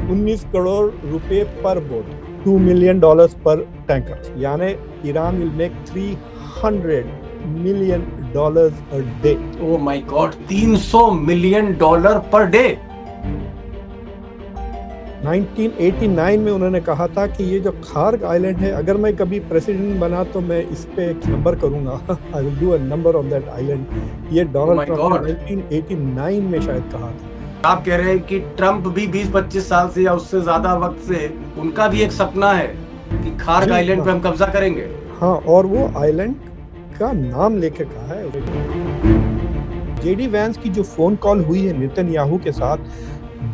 19 करोड़ रुपए पर boat, $2 million पर टैंकर, यानी Iran will make $300 million a day. Oh my God, $300 million per day. 1989 में उन्होंने कहा था कि ये जो खार्ग आइलैंड है, अगर मैं कभी प्रेसिडेंट बना तो मैं इस पे एक नंबर करूंगा, I will do a number on that island. ये डोनाल्ड ट्रंप ने 1989 में शायद कहा था। आप कह रहे हैं कि ट्रंप भी 20-25 साल से या उससे ज्यादा वक्त से उनका भी एक सपना है कि खार्ग आइलैंड पे हम कब्जा करेंगे। हाँ, और वो आइलैंड का नाम लेके कहा है। जेडी वैंस की जो फोन कॉल हुई है नेतन्याहू के साथ,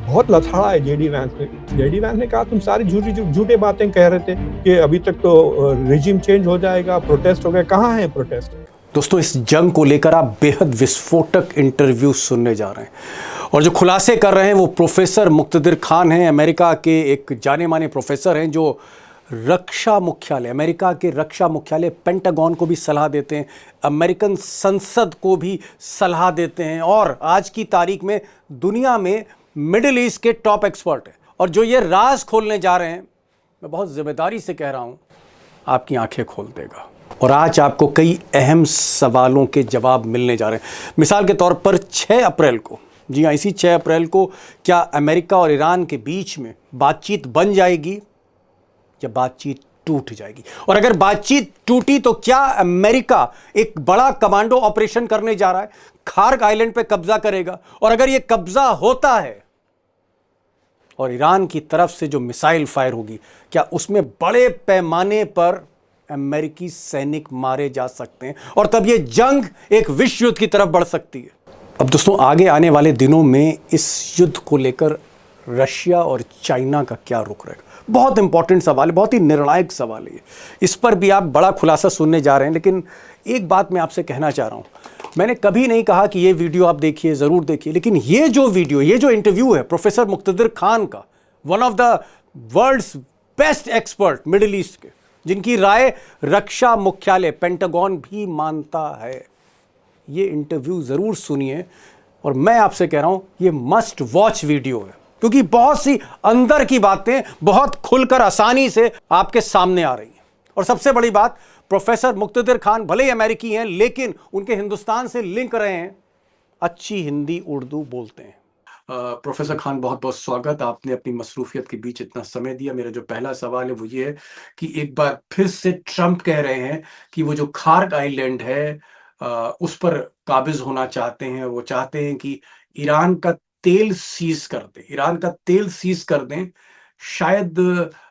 बहुत लथड़ा है जेडी वैंस ने। जेडी वैंस ने कहा तुम सारी झूठे बातें कह रहे थे कि अभी तक तो रिजिम चेंज हो जाएगा, प्रोटेस्ट हो गया। कहाँ है प्रोटेस्ट? दोस्तों, इस जंग को लेकर आप बेहद विस्फोटक इंटरव्यू सुनने जा रहे हैं और जो खुलासे कर रहे हैं वो प्रोफेसर मुक्तदिर खान हैं। अमेरिका के एक जाने माने प्रोफेसर हैं जो रक्षा मुख्यालय, अमेरिका के रक्षा मुख्यालय पेंटागन को भी सलाह देते हैं, अमेरिकन संसद को भी सलाह देते हैं और आज की तारीख में दुनिया में मिडिल ईस्ट के टॉप एक्सपर्ट हैं। और जो ये राज खोलने जा रहे हैं, मैं बहुत जिम्मेदारी से कह रहा हूं, आपकी आंखें खोल देगा और आज आपको कई अहम सवालों के जवाब मिलने जा रहे हैं। मिसाल के तौर पर 6 अप्रैल को, जी हाँ, इसी 6 अप्रैल को क्या अमेरिका और ईरान के बीच में बातचीत बन जाएगी या बातचीत टूट जाएगी? और अगर बातचीत टूटी तो क्या अमेरिका एक बड़ा कमांडो ऑपरेशन करने जा रहा है, खार्ग आइलैंड पे कब्जा करेगा? और अगर यह कब्जा होता है और ईरान की तरफ से जो मिसाइल फायर होगी, क्या उसमें बड़े पैमाने पर अमेरिकी सैनिक मारे जा सकते हैं और तब यह जंग एक विश्व युद्ध की तरफ बढ़ सकती है? अब दोस्तों, आगे आने वाले दिनों में इस युद्ध को लेकर रशिया और चाइना का क्या रुख रहेगा, बहुत इंपॉर्टेंट सवाल है, बहुत ही निर्णायक सवाल है। इस पर भी आप बड़ा खुलासा सुनने जा रहे हैं। लेकिन एक बात मैं आपसे कहना चाह रहा हूं, मैंने कभी नहीं कहा कि ये वीडियो आप देखिए, जरूर देखिए, लेकिन ये जो वीडियो, ये जो इंटरव्यू है प्रोफेसर मुक्तदिर खान का, one of the world's best expert Middle East के, जिनकी राय रक्षा मुख्यालय पेंटागन भी मानता है, ये इंटरव्यू जरूर सुनिए। और मैं आपसे कह रहा हूं, ये मस्ट वॉच वीडियो है, क्योंकि बहुत सी अंदर की बातें बहुत खुलकर आसानी से आपके सामने आ रही हैं। और सबसे बड़ी बात, प्रोफेसर मुक्तदिर खान भले ही अमेरिकी हैं, लेकिन उनके हिंदुस्तान से लिंक रहे हैं, अच्छी हिंदी उर्दू बोलते हैं। प्रोफेसर खान, बहुत बहुत स्वागत। आपने अपनी मसरूफियत के बीच इतना समय दिया। मेरा जो पहला सवाल है वो ये है कि एक बार फिर से ट्रंप कह रहे हैं कि वो जो खार्ग आइलैंड है उस पर काबिज होना चाहते हैं। वो चाहते हैं कि ईरान का तेल सीज कर दें, ईरान का तेल सीज कर दें। शायद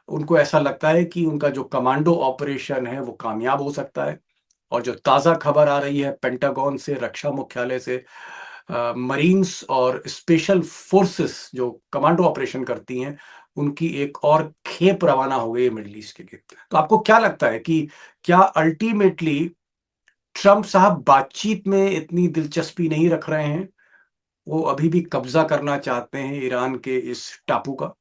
उनको ऐसा लगता है कि उनका जो कमांडो ऑपरेशन है वो कामयाब हो सकता है। और जो ताज़ा खबर आ रही है पेंटागन से, रक्षा मुख्यालय से, मरीन्स और स्पेशल फोर्सेस जो कमांडो ऑपरेशन करती हैं, उनकी एक और खेप रवाना हो गई है मिडिल ईस्ट के लिए। तो आपको क्या लगता है कि क्या अल्टीमेटली ट्रंप साहब बातचीत में इतनी दिलचस्पी नहीं रख रहे हैं, वो अभी भी कब्जा करना चाहते हैं ईरान के इस टापू का?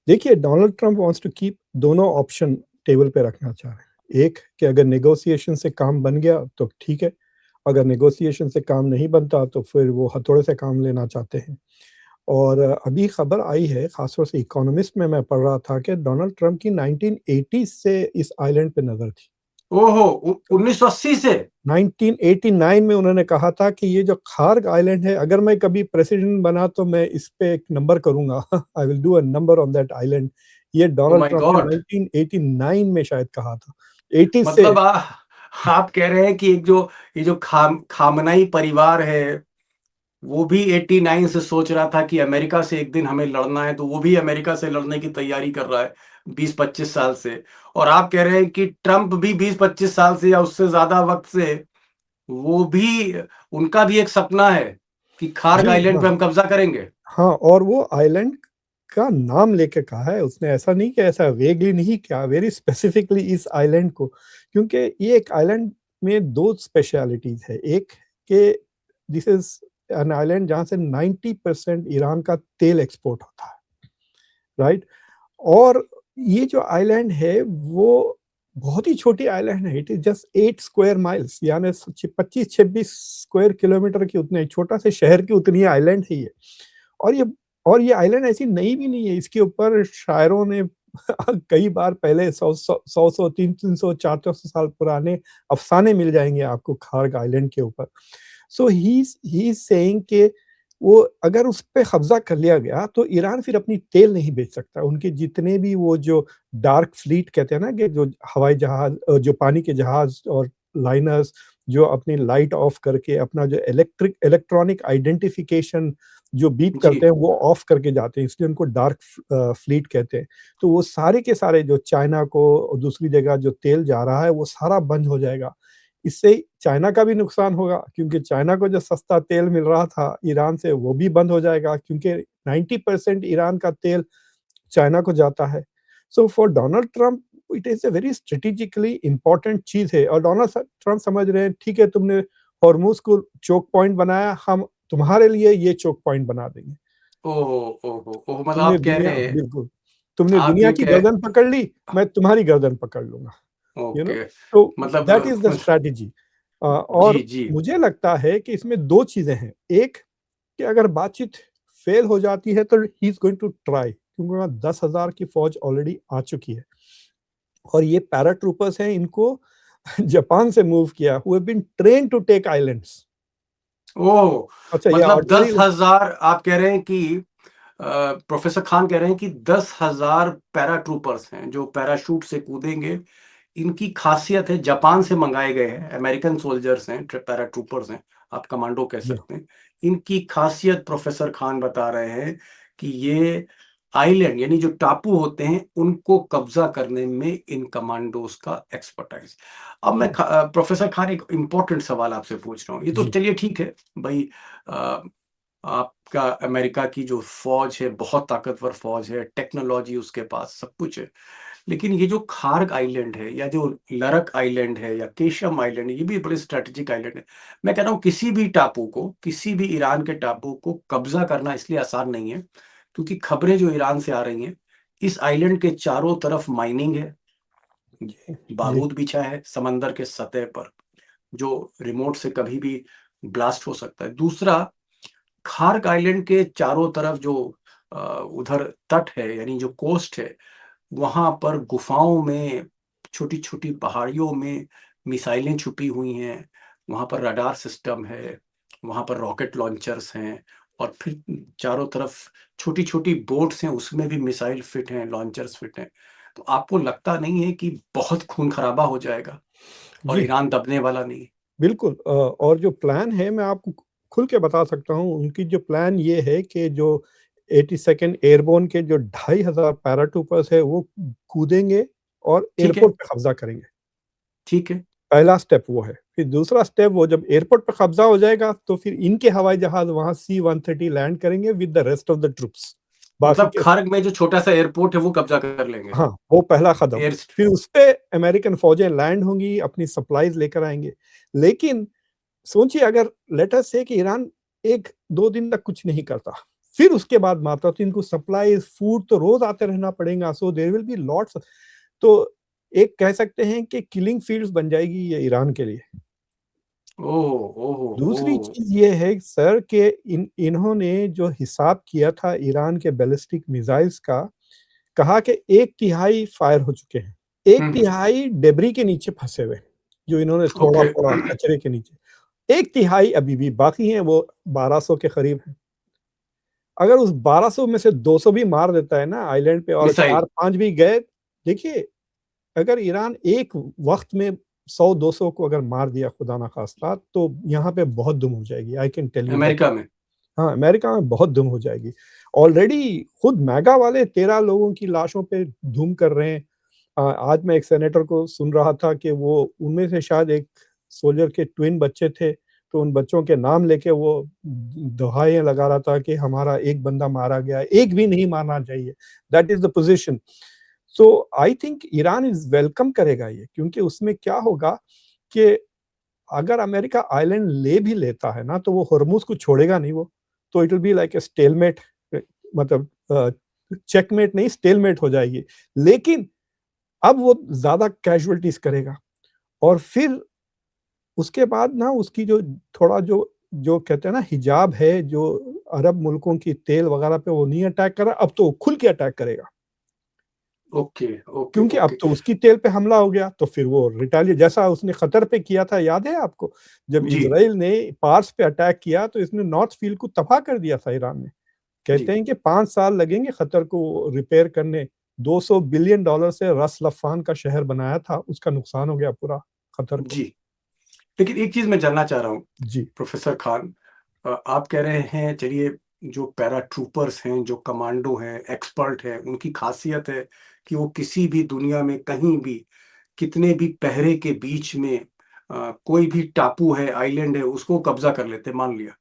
देखिए, Donald Trump wants to keep दोनों ऑप्शन टेबल पे रखना चाह रहे हैं। एक कि अगर नेगोशिएशन से काम बन गया तो ठीक है, अगर नेगोशिएशन से काम नहीं बनता तो फिर वो हथौड़े से काम लेना चाहते हैं। और अभी खबर आई है, खासतौर से इकोनॉमिस्ट में मैं पढ़ रहा था कि डोनाल्ड ट्रंप की 1980 से इस आइलैंड पे नजर थी। ओहो, 1980 से 1989 में उन्होंने कहा था कि ये जो खार्ग आइलैंड है, अगर मैं कभी प्रेसिडेंट बना तो मैं इस पे एक नंबर करूंगा, I will do a number on that island. ये डोनाल्ड ट्रंप ने 1989 में शायद कहा था। 80 से मतलब आप कह रहे हैं कि ये जो खामनाई परिवार है, वो भी 89 से सोच रहा था कि अमेरिका से एक दिन हमें लड़ना है, तो वो भी अमेरिका से लड़ने की तैयारी कर रहा है 20-25 साल से। और आप कह रहे हैं कि ट्रंप भी 20-25 साल से या उससे ज्यादा वक्त से, वो भी, उनका भी एक सपना है कि खार्ग आइलैंड पे हम कब्जा करेंगे। हाँ, और वो आइलैंड का नाम लेके कहा है उसने, ऐसा नहीं कि ऐसा वेगली नहीं किया, वेरी स्पेसिफिकली इस आइलैंड को। क्योंकि ये एक आइलैंड में 2 स्पेशलिटीज है। एक कि दिस इज एन आइलैंड जहाँ से 90% ईरान का तेल एक्सपोर्ट होता है, राइट? और ये जो आइलैंड है वो बहुत ही छोटी आइलैंड है। It is just 8 square miles, यानी 25-26 स्क्वायर किलोमीटर की, उतने छोटा से शहर की उतनी आइलैंड है ये। और ये और ये आइलैंड ऐसी नई भी नहीं है, इसके ऊपर शायरों ने कई बार पहले 100 300 400 साल पुराने अफ़साने मिल जाएँगे आपको खार्ग आइलैंड के ऊपर। सो ही इज़ सेइंग कि वो अगर उस पे कब्ज़ा कर लिया गया तो ईरान फिर अपनी तेल नहीं बेच सकता। उनके जितने भी वो जो डार्क फ्लीट कहते हैं ना कि जो हवाई जहाज़ जो पानी के जहाज़ और लाइनर्स जो अपनी लाइट ऑफ करके अपना जो इलेक्ट्रॉनिक आइडेंटिफ़िकेशन जो बीप जी। करते हैं वो ऑफ करके जाते हैं, इसलिए उनको डार्क फ्लीट कहते हैं। तो वो सारे के सारे जो चाइना को और दूसरी जगह जो तेल जा रहा है वो सारा बंद हो जाएगा। इससे चाइना का भी नुकसान होगा क्योंकि चाइना को जो सस्ता तेल मिल रहा था ईरान से वो भी बंद हो जाएगा क्योंकि 90% ईरान का तेल चाइना को जाता है। So for Donald Trump it is a very strategically important चीज़ है और डोनाल्ड ट्रम्प समझ रहे हैं ठीक है तुमने हॉर्मुज़ को चोक पॉइंट बनाया, हम तुम्हारे लिए ये चोक पॉइंट बना देंगे। ओहो! ओहो! ओह! मतलब तुमने आप कह दुनिया रहे हैं, बिल्कुल, तुमने आप दुनिया ये की कह गर्दन पकड़ ली, मैं तुम्हारी गर्दन पकड़ लूँगा। You know okay. तो मतलब दैट इज़ द मतलब स्ट्रैटेजी। जी, और जी। मुझे लगता है कि इसमें 2 चीज़ें हैं। एक कि अगर बातचीत फेल हो जाती है तो he is going to try क्योंकि वहाँ 10,000 की फ़ौज ऑलरेडी आ चुकी है और ये पैराट्रूपर्स हैं इनको जापान से मूव किया who have been trained to take islands. Oh! अच्छा ये मतलब ऑर्डिनरी 10,000 आप कह रहे हैं कि प्रोफ़ेसर खान कह रहे हैं कि 10,000 पैराट्रूपर्स हैं, जो पैराशूट से कूदेंगे। इनकी ख़ासियत है जापान से मँगाए गए हैं, अमेरिकन सोल्जर्स हैं, पैराट्रूपर्स हैं, आप कमांडो कह जी, सकते हैं। इनकी ख़ासियत प्रोफ़ेसर खान बता रहे हैं कि ये आइलैंड यानी जो टापू होते हैं, उनको कब्ज़ा करने में इन कमांडोज़ का एक्सपर्टाइज़। अब मैं प्रोफ़ेसर खान एक इम्पोर्टेंट सवाल आपसे पूछ रहा हूँ। ये तो जी, चलिए ठीक है, भई अ, आपका अमेरिका की जो फ़ौज है, बहुत ताकतवर फ़ौज है, टेक्नोलॉज़ी उसके पास सब कुछ है। लेकिन ये जो खार्ग आइलैंड है या जो लरक आइलैंड है या केशम आइलैंड है, ये भी बड़े स्ट्रैटेजिक आइलैंड है। मैं कह रहा हूँ किसी भी टापू को, किसी भी ईरान के टापू को कब्ज़ा करना इसलिए आसान नहीं है, क्योंकि खबरें जो ईरान से आ रही हैं, इस आइलैंड के चारों तरफ माइनिंग है, जी, जी, बारूद बिछा है समंदर के सतह पर, जो रिमोट से कभी भी ब्लास्ट हो सकता है। दूसरा, खार्ग आइलैंड के चारों तरफ जो उधर तट है यानी जो कोस्ट है, वहाँ पर गुफ़ाओं में, छोटी-छोटी पहाड़ियों में मिसाइलें छुपी हुई हैं, वहाँ पर रडार सिस्टम है, वहाँ पर रॉकेट लॉन्चर्स हैं और फिर चारों तरफ छोटी-छोटी बोट्स हैं, उसमें भी मिसाइल फिट हैं, लॉन्चर्स फिट हैं। तो आपको लगता नहीं है कि बहुत खून-खराबा हो जाएगा और जी। ईरान दबने वाला नहीं है? बिल्कुल और जो प्लान है मैं आपको खुल के बता सकता हूँ, उनकी जो प्लान ये है कि जो 82nd एयरबोर्न के जो 2500 पैराट्रूपर्स है वो कूदेंगे और ठीक है, एयरपोर्ट पे कब्ज़ा करेंगे। ठीक है। पहला स्टेप वो है। फिर दूसरा स्टेप वो जब एयरपोर्ट पे कब्ज़ा हो जाएगा तो फिर इनके हवाई जहाज़ वहाँ C-130 लैंड करेंगे with the rest of the troops. बाकी मतलब के खार्ग में जो छोटा-सा एयरपोर्ट है, वो कब्ज़ा कर लेंगे। हाँ, वो पहला कदम। एयर फिर उसपे अमेरिकन फ़ौजें लैंड होंगी, अपनी सप्लाइज़ लेकर आएँगे। लेकिन सोचिए अगर लेट अस से कि ईरान 1-2 दिन तक कुछ नहीं करता, फिर उसके बाद मारता तो इनको सप्लाइज़, फूड तो रोज़ आते रहना पड़ेगा, so there will be lots तो एक कह सकते हैं कि किलिंग फील्ड्स बन जाएगी ये ईरान के लिए। ओह! ओह! दूसरी ओह! चीज़ ये है सर कि इन्होंने जो हिसाब किया था ईरान के बैलिस्टिक मिसाइल्स का, कहा कि 1/3 फायर हो चुके हैं। हुँ, हुँ। 1/3 डेब्री के नीचे फँसे हुए हैं, जो इन्होंने ओके। थोड़ा-थोड़ा कचरे के नीचे। 1/3 अभी भी बाकी हैं, वो 1200 के करीब हैं। अगर उस 1200 में से 200 भी मार देता है ना आइलैंड पे और मिसाइल। 4-5 भी गए, देखिए अगर ईरान एक वक़्त में 100-200 को अगर मार दिया खुदा ना ख़ास्ता, तो यहाँ पे बहुत दुम हो जाएगी, I can tell you that. America में। हाँ, अमेरिका में बहुत धूम हो जाएगी। ऑलरेडी खुद मैगा वाले 13 लोगों की लाशों पे धूम कर रहे हैं। आज मैं एक सेनेटर को सुन रहा था कि वो उनमें से शायद एक सोल्जर के ट्विन बच्चे थे, तो उन बच्चों के नाम लेके वो दुहाइयाँ लगा रहा था कि हमारा एक बंदा मारा गया, एक भी नहीं मारना चाहिए। That is the position. So I think Iran is welcome करेगा ये क्योंकि उसमें क्या होगा कि अगर अमेरिका आइलैंड ले भी लेता है ना, तो वो हॉर्मूज़ को छोड़ेगा नहीं वो। तो it will be like a stalemate मतलब चेकमेट नहीं स्टेलमेट हो जाएगी। लेकिन अब वो ज़्यादा कैज़ुअल्टीज़ करेगा और फिर उसके बाद ना उसकी जो थोड़ा जो जो कहते हैं ना हिजाब है, जो अरब मुल्कों की तेल वगैरह पे वो नहीं अटैक कर रहा, अब तो खुल के अटैक करेगा। ओके ओके क्योंकि अब ओके। तो उसकी तेल पे हमला हो गया, तो फिर वो रिटालिएट जैसा उसने कतर पे किया था, याद है आपको? जब जी इसराइल ने पार्स पे अटैक किया तो इसने नॉर्थ फील्ड को तबाह कर दिया था ईरान ने। कहते जी हैं कि 5 साल लगेंगे कतर को रिपेयर करने। $200 बिलियन से रस लफान का शहर बनाया था, उसका नुकसान हो गया पूरा कतर को। जी। लेकिन एक चीज मैं जानना चाह रहा हूँ जी। प्रोफेसर खान, आप कह रहे हैं चलिए, जो पैरा ट्रूपर्स हैं, जो कमांडो हैं, एक्सपर्ट हैं, उनकी खासियत है कि वो किसी भी दुनिया में कहीं भी, कितने भी पहरे के बीच में, कोई भी टापू है, आइलैंड है, उसको कब्जा कर लेते हैं, मान लिया।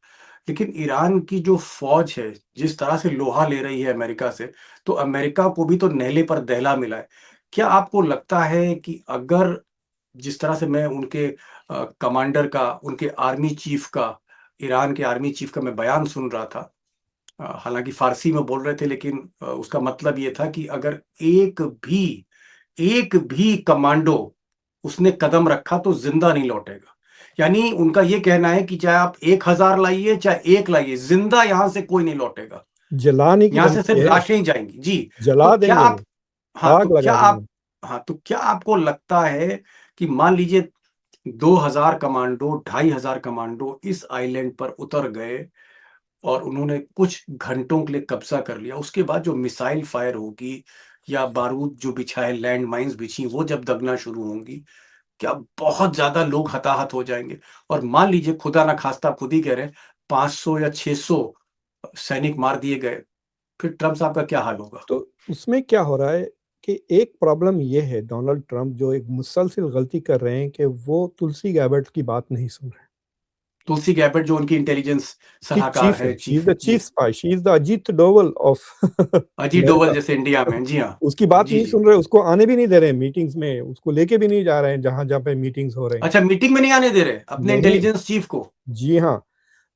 लेकिन ईरान की जो फौज है, जिस तरह से लोहा ले रही है अमेरिका से, तो अमेरिका को भी तो नेहले पर दहला मिला है। क्या आपको लगता है कि अगर, जिस तरह से मैं उनके कमांडर का, उनके आर्मी चीफ का, ईरान के आर्मी चीफ का मैं बयान सुन रहा था, हालांकि फारसी में बोल रहे थे, लेकिन उसका मतलब ये था कि अगर एक भी कमांडो उसने कदम रखा तो जिंदा नहीं लौटेगा। यानी उनका ये कहना है कि चाहे आप 1,000 लाइए, चाहे एक लाइए, जिंदा यहां से कोई नहीं लौटेगा। जलाने की यहां से धमकी सिर्फ है। लाशें ही जाएंगी जी। तो जला क्या देंगे आप, वो। हाँ तो आग क्या लगा आप, देंगे। हाँ तो क्या आपको लगता है कि मान लीजिए 2,000 कमांडो, 2,500 कमांडो इस आइलैंड पर उतर गए और उन्होंने कुछ घंटों के लिए कब्जा कर लिया, उसके बाद जो मिसाइल फायर होगी या बारूद जो बिछा है, लैंड माइन्स बिछी, वो जब दगना शुरू होंगी, क्या बहुत ज्यादा लोग हताहत हो जाएंगे? और मान लीजिए खुदा ना खास्ता, आप खुद ही कह रहे हैं, 500 या 600 सैनिक मार दिए गए, फिर ट्रम्प साहब का क्या हाल होगा? तो उसमें क्या हो रहा है कि एक प्रॉब्लम ये है, डोनाल्ड ट्रंप जो एक मुसलसल गलती कर रहे हैं कि वो तुलसी गैबर्ट की बात नहीं सुन रहे। तुलसी गैबट जो उनकी इंटेलिजेंस की सलाहकार चीफ है, है, शी इज चीफ द है चीफ जी। Spy, she is the Ajit Doval of Ajit Doval America. जैसे इंडिया में, जी हाँ। उसकी बात जी नहीं जी। सुन रहे, उसको आने भी नहीं दे रहे हैं मीटिंग्स में, उसको लेके भी नहीं जा रहे हैं जहां जहां पे मीटिंग्स हो रही हैं। अच्छा, मीटिंग में नहीं आने दे रहे अपने नहीं। इंटेलिजेंस चीफ को? जी हाँ।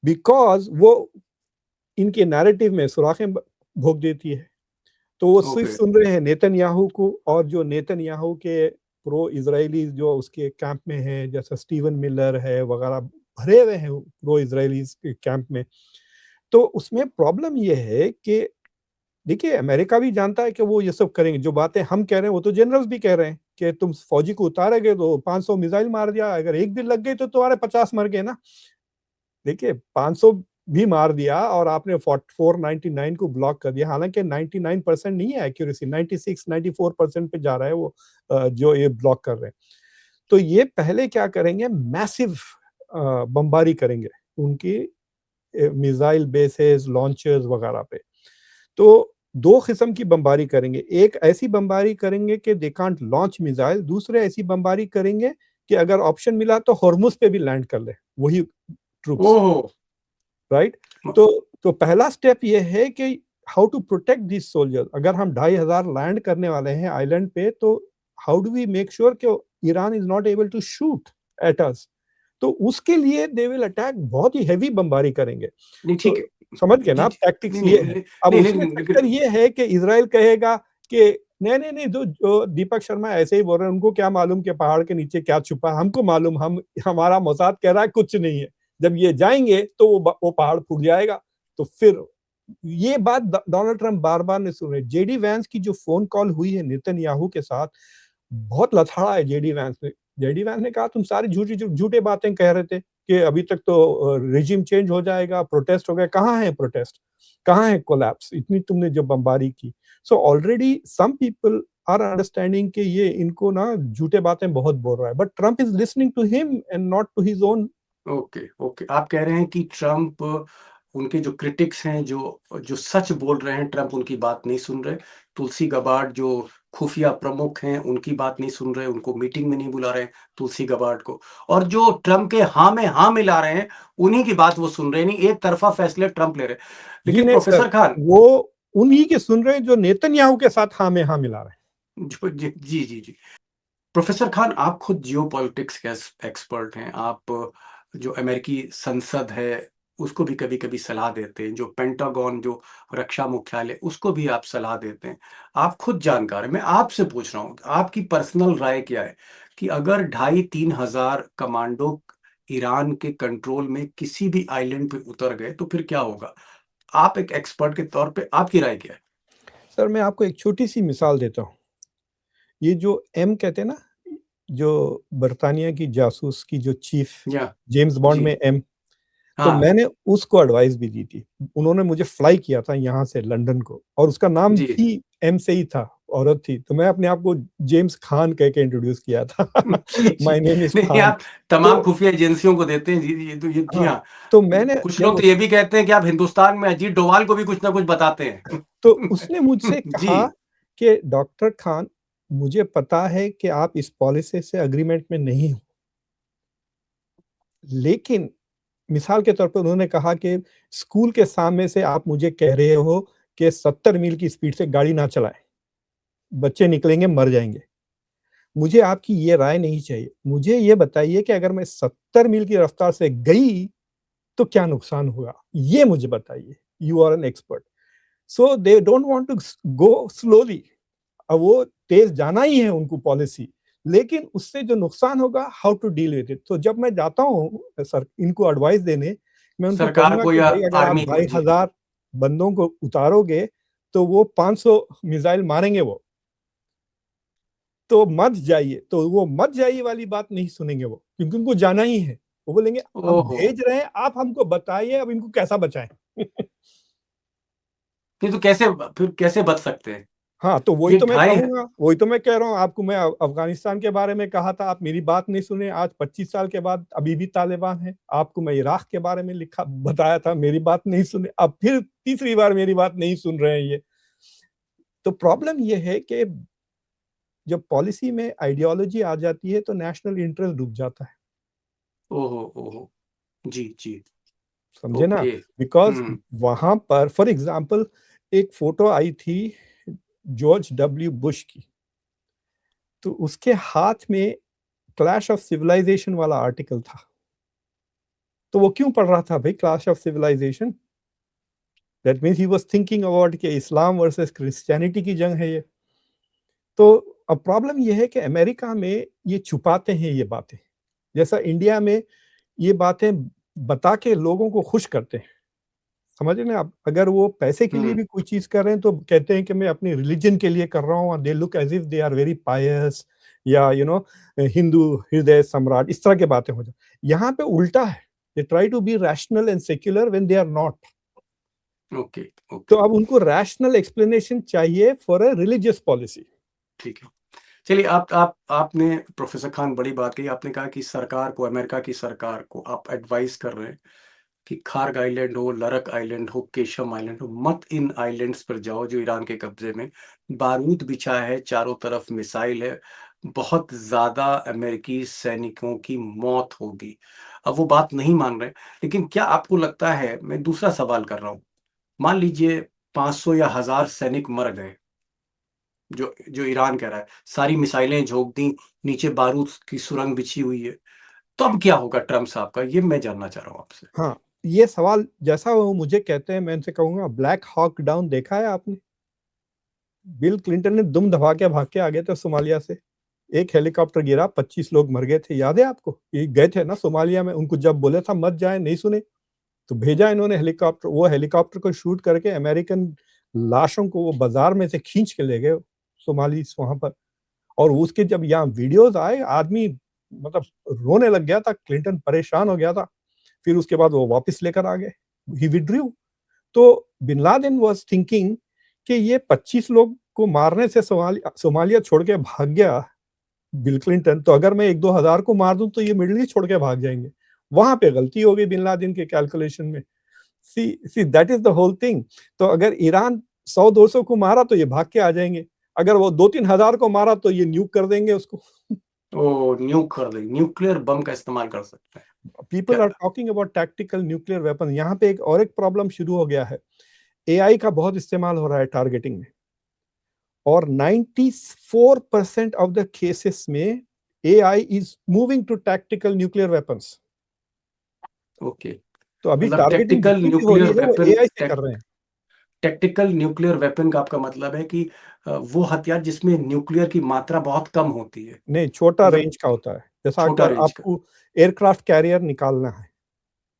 बिकॉज वो इनके नैरेटिव में सुराखें भोग देती है। तो वो सिर्फ ओके। सुन रहे हैं नेतन्याहू को, और जो नेतन्याहू के प्रो इजरायली जो उसके कैंप में हैं, जैसा स्टीवन मिलर है वगैरह, भरे हुए हैं प्रो इजरायलीज के कैंप में। तो उसमें प्रॉब्लम ये है कि देखिए, अमेरिका भी जानता है कि वो ये सब करेंगे, जो बातें हम कह रहे हैं वो तो जनरल्स भी कह रहे हैं कि तुम फौजी को उतारोगे तो 500 मिसाइल मार दिया, अगर एक भी लग गई तो तुम्हारे 50 मर गए ना। देखिए, 500 भी मार दिया और आपने 499 को ब्लॉक कर दिया, हालांकि 99% नहीं है एक्यूरेसी, 96 94% पे जा रहा है वो, जो ये ब्लॉक कर रहे हैं। तो ये पहले क्या करेंगे, मैसिव बमबारी करेंगे उनकी मिसाइल बेसेस, लॉन्चर्स वगैरह पे। तो दो किस्म की बमबारी करेंगे, एक ऐसी बमबारी करेंगे कि दे कांट लॉन्च मिसाइल, दूसरे ऐसी बमबारी करेंगे कि अगर ऑप्शन मिला तो हॉर्मुज पे भी लैंड कर ले वही ट्रूप्स। ओह। राइट। तो पहला स्टेप ये है कि how to protect this soldiers, अगर हम 2,500 लैंड करने वाले हैं आइलैंड पे, तो how do we make sure कि Iran is not able to shoot at us. तो उसके लिए दे विल अटैक, बहुत ही हैवी बमबारी करेंगे। नहीं तो ठीक है। समझ गए ना जी आप, जी। टैक्टिक्स नहीं ये नहीं है। नहीं अब नहीं उसमें नहीं, चक्कर लेकिन ये है कि इजराइल कहेगा कि नहीं नहीं नहीं, जो दीपक शर्मा ऐसे ही बोल रहे हैं, उनको क्या मालूम कि पहाड़ के नीचे क्या छुपा है, हमको मालूम, हम हमारा मोसाद कह रहा है कुछ नहीं है। जब ये जाएंगे तो वो पहाड़ फूट जाएगा। तो फिर ये बात डोनाल्ड ट्रंप बार बार ने सुने। जेडी वैंस की जो फोन कॉल हुई है नेतन्याहू के साथ, बहुत लथाड़ा है जेडी वैंस ने। जेडी वैंस ने कहा तुम सारी झूठी झूठे बातें कह रहे थे कि अभी तक तो रिजिम चेंज हो जाएगा, प्रोटेस्ट हो गया, कहाँ है प्रोटेस्ट, कहाँ है कोलैप्स, इतनी तुमने जो बमबारी की। So already some people are understanding कि ये इनको ना झूठे बातें बहुत बोल रहा है, but Trump is listening to him and not to his own. Okay okay, आप कह रहे हैं कि ट्रम्प, उनके जो क्रिटिक्स हैं, जो जो सच बोल रहे हैं, ट्रम्प उनकी बात नहीं सुन रहे। तुलसी गबार्ड जो खुफिया प्रमुख हैं, उनकी बात नहीं सुन रहे, उनको मीटिंग में नहीं बुला रहे हैं, तुलसी गबार्ड को। और जो ट्रम्प के हाँ में हाँ मिला रहे हैं, उन्हीं की बात वो सुन रहे हैं, नहीं एक तरफा फैसले ट्रम्प ले रहे हैं। जी लेकिन नहीं सर, प्रोफेसर खान, वो उन्हीं के सुन रहे हैं जो नेतन्याहू के साथ हाँ में हाँ मिला रहे हैं। जो जी जी जी जी। प्रोफेसर खान, आप खुद जियोपॉलिटिक्स के एक्सपर्ट हैं। आप जो अमेरिकी संसद है, उसको भी कभी कभी सलाह देते हैं, जो पेंटागन, जो रक्षा मुख्यालय, उसको भी आप सलाह देते हैं। आप खुद जानकार हैं। मैं आपसे पूछ रहा हूँ, आपकी पर्सनल राय क्या है कि अगर 2,500-3,000 कमांडो ईरान के कंट्रोल में किसी भी आइलैंड पे उतर गए तो फिर क्या होगा? आप एक एक्सपर्ट के तौर पे आपकी राय क्या है? सर मैं आपको एक छोटी-सी मिसाल देता हूँ। ये जो एम कहते हैं ना, जो बर्तानिया की जासूस की जो चीफ या जेम्स बॉन्ड जी, में एम, तो हाँ, मैंने उसको एडवाइस भी दी थी। उन्होंने मुझे फ्लाई किया था यहाँ से लंदन को और उसका नाम जी। भी एम से ही था, औरत थी। तो मैं अपने आप को जेम्स खान कह के इंट्रोड्यूस किया था। जी, जी। माय नेम इज़ नहीं, खान। आप तमाम तो खुफ़िया एजेंसियों को देते हैं। जी, जी, ये तो ये जी हाँ, हाँ। तो मैंने कुछ जब लोग तो ये भी कहते हैं कि आप हिंदुस्तान में अजीत डोभाल को भी कुछ ना कुछ बताते हैं। तो उसने मुझसे कहा जी, कि डॉक्टर खान, मुझे पता है कि आप इस पॉलिसी से एग्रीमेंट में नहीं हो। लेकिन मिसाल के तौर पे उन्होंने कहा कि स्कूल के सामने से आप मुझे कह रहे हो कि 70 मील की स्पीड से गाड़ी ना चलाएँ, बच्चे निकलेंगे, मर जाएँगे। मुझे आपकी ये राय नहीं चाहिए। मुझे ये बताइए कि अगर मैं 70 मील की रफ्तार से गई, तो क्या नुकसान होगा? ये मुझे बताइए। You are an expert. So they don't want to go slowly. अब वो तेज़ जाना ही है उनको पॉलिसी, लेकिन उससे जो नुकसान होगा, how to deal with it. तो जब मैं जाता हूँ सर इनको एडवाइस देने, मैं उनको सरकार कहूँगा को कि या भाई अगर आप आर्मी को। ढाई जी, हज़ार बंदों को उतारोगे, तो वो 500 मिसाइल मारेंगे वो। तो मत जाइए, तो वो मत जाइए वाली बात नहीं सुनेंगे वो, क्योंकि उनको जाना ही है। वो बोलेंगे हम ओहो! भेज रहे हैं, आप हमको बताइए अब इनको कैसा बचाएँ? नहीं तो कैसे फिर कैसे बच सकते हैं? हाँ, तो वही ये तो मैं ढाई कहूँगा, वही तो मैं कह रहा हूँ आपको। मैं अफ़गानिस्तान के बारे में कहा था, आप मेरी बात नहीं सुने। आज 25 साल के बाद अभी भी तालिबान है। आपको मैं इराक के बारे में लिखा बताया था, मेरी बात नहीं सुने। अब फिर तीसरी बार मेरी बात नहीं सुन रहे हैं ये। तो प्रॉब्लम ये है कि जब पॉलिसी में आइडियोलॉजी आ जाती है, तो नेशनल इंटरेस्ट डूब जाता है। ओहो, ओहो! जी, जी। समझे ना? ओके। बिकॉज़ हुँ, वहाँ पर फॉर एग्ज़ाम्पल एक फ़ोटो आई थी जॉर्ज डब्ल्यू बुश की, तो उसके हाथ में क्लैश ऑफ सिविलाइज़ेशन वाला आर्टिकल था। तो वो क्यों पढ़ रहा था भई clash of civilisation? That means he was thinking about कि इस्लाम वर्सेस क्रिश्चियनिटी की जंग है ये। तो अब प्रॉब्लम ये है कि अमेरिका में ये छुपाते हैं ये बातें। जैसा इंडिया में ये बातें बता के लोगों को खुश करते हैं। समझ रहे हैं ना आप? अगर वो पैसे के लिए हुँ। भी कोई चीज़ कर रहे हैं तो कहते हैं कि मैं अपनी रिलिजन के लिए कर रहा हूँ, और they look as if they are very pious, या हिंदू हृदय सम्राट, इस तरह की बातें हो जाती। यहाँ पे उल्टा है। They try to be rational and secular when they are not. Okay, तो ओके। अब उनको रैशनल एक्सप्लेनेशन चाहिए फॉर अ रिलिजियस पॉलिसी। ठीक है। चलिए आपने प्रोफ़ेसर खान बड़ी बात कही। आपने कहा कि सरकार को अमेरिका की सरकार को आप एडवाइस कर रहे हैं कि खार्ग आइलैंड हो, लरक आइलैंड हो, केशम आइलैंड हो, मत इन आइलैंड्स पर जाओ जो ईरान के कब्ज़े में। बारूद बिछा है, चारों तरफ मिसाइल है, बहुत ज़्यादा अमेरिकी सैनिकों की मौत होगी। अब वो बात नहीं मान रहे, लेकिन क्या आपको लगता है, मैं दूसरा सवाल कर रहा हूँ, मान लीजिए 500 या 1000 सैनिक मर गए, जो जो ईरान कह रहा है, सारी मिसाइलें झोंक दी, नीचे बारूद की सुरंग बिछी हुई है, तब क्या होगा ट्रम्प साहब का? ये मैं जानना चाह रहा हूँ आपसे। हाँ, ये सवाल जैसा वो मुझे कहते हैं, मैं उनसे कहूँगा ब्लैक हॉक डाउन देखा है आपने? बिल क्लिंटन ने दुम दबा के भाग के आ गए थे सोमालिया से। एक हेलीकॉप्टर गिरा, 25 लोग मर गए थे, याद है आपको? ये गए थे ना सोमालिया में, उनको जब बोला था मत जाएँ, नहीं सुने, तो भेजा इन्होंने हेलीकॉप्टर। वो हेलीकॉप्टर को शूट करके अमेरिकन लाशों को वो बाज़ार में से खींच के ले गए सोमालीस वहाँ पर। और उसके जब यहाँ वीडियोज़ आए, आदमी मतलब रोने लग गया था, क्लिंटन परेशान हो गया था। फिर उसके बाद वो वापस लेकर आ गए, ही विथड्रू। तो बिन लादेन वाज़ थिंकिंग कि ये 25 लोग को मारने से सोमालिया छोड़ के भाग गया बिल क्लिंटन, तो अगर मैं 1-2 हज़ार को मार दूँ तो ये मिडल ईस्ट छोड़ के भाग जाएँगे। वहाँ पे गलती हो गई बिन लादेन के कैलकुलेशन में। See that is the whole thing. तो अगर ईरान 100-200 को मारा तो ये भाग के आ जाएँगे। अगर वो 2-3 हज़ार को मारा तो ये न्यूक कर देंगे उसको। ओह! न्यूक कर दें, न्यूक्लियर बम का इस्तेमाल कर सकते हैं। क्या people are talking about tactical nuclear weapon. यहाँ पे एक प्रॉब्लम शुरू हो गया है। एआई का बहुत इस्तेमाल हो रहा है टारगेटिंग में, और 94% ऑफ द केसेस में AI is moving to tactical nuclear weapons. Okay, तो अभी मतलब टारगेटिंग टैक्टिकल जितनी भी हो रही न्यूक्लियर है वो वेपन एआई से टैक कर रहे हैं। टैक्टिकल न्यूक्लियर वेपन का आपका मतलब है कि वो हथियार जिसमें न्यूक्लियर की मात्रा बहुत कम होती है। नहीं, छोटा मतलब रेंज का होता है। जैसा छोटा अगर रेंज का। आपको एयरक्राफ्ट कैरियर निकालना है